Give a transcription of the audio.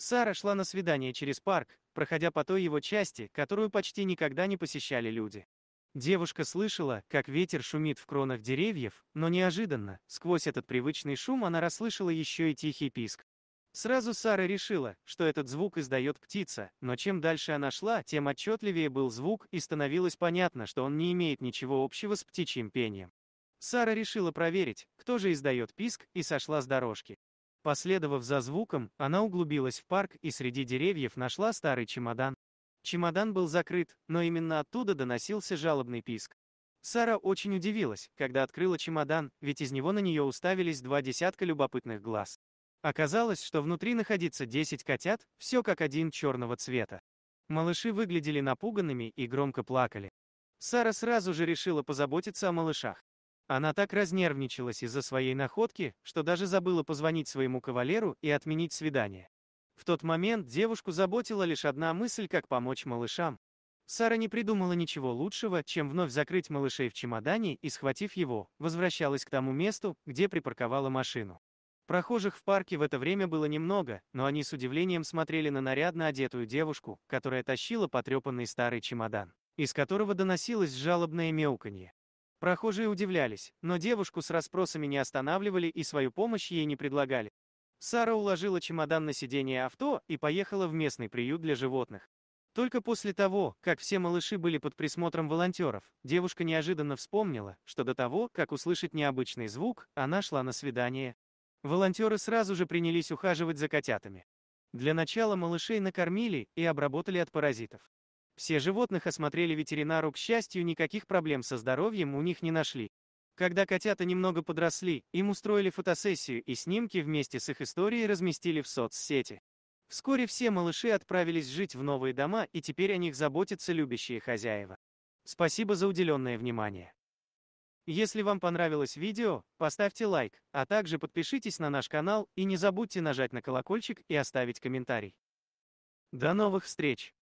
Сара шла на свидание через парк, проходя по той его части, которую почти никогда не посещали люди. Девушка слышала, как ветер шумит в кронах деревьев, но неожиданно, сквозь этот привычный шум она расслышала еще и тихий писк. Сразу Сара решила, что этот звук издает птица, но чем дальше она шла, тем отчетливее был звук и становилось понятно, что он не имеет ничего общего с птичьим пением. Сара решила проверить, кто же издает писк, и сошла с дорожки. Последовав за звуком, она углубилась в парк и среди деревьев нашла старый чемодан. Чемодан был закрыт, но именно оттуда доносился жалобный писк. Сара очень удивилась, когда открыла чемодан, ведь из него на нее уставились 20 любопытных глаз. Оказалось, что внутри находится 10 котят, все как один черного цвета. Малыши выглядели напуганными и громко плакали. Сара сразу же решила позаботиться о малышах. Она так разнервничалась из-за своей находки, что даже забыла позвонить своему кавалеру и отменить свидание. В тот момент девушку заботила лишь одна мысль, как помочь малышам. Сара не придумала ничего лучшего, чем вновь закрыть малышей в чемодане и, схватив его, возвращалась к тому месту, где припарковала машину. Прохожих в парке в это время было немного, но они с удивлением смотрели на нарядно одетую девушку, которая тащила потрепанный старый чемодан, из которого доносилось жалобное мяуканье. Прохожие удивлялись, но девушку с расспросами не останавливали и свою помощь ей не предлагали. Сара уложила чемодан на сиденье авто и поехала в местный приют для животных. Только после того, как все малыши были под присмотром волонтеров, девушка неожиданно вспомнила, что до того, как услышать необычный звук, она шла на свидание. Волонтеры сразу же принялись ухаживать за котятами. Для начала малышей накормили и обработали от паразитов. Все животных осмотрели ветеринару, к счастью, никаких проблем со здоровьем у них не нашли. Когда котята немного подросли, им устроили фотосессию и снимки вместе с их историей разместили в соцсети. Вскоре все малыши отправились жить в новые дома, и теперь о них заботятся любящие хозяева. Спасибо за уделенное внимание. Если вам понравилось видео, поставьте лайк, а также подпишитесь на наш канал и не забудьте нажать на колокольчик и оставить комментарий. До новых встреч!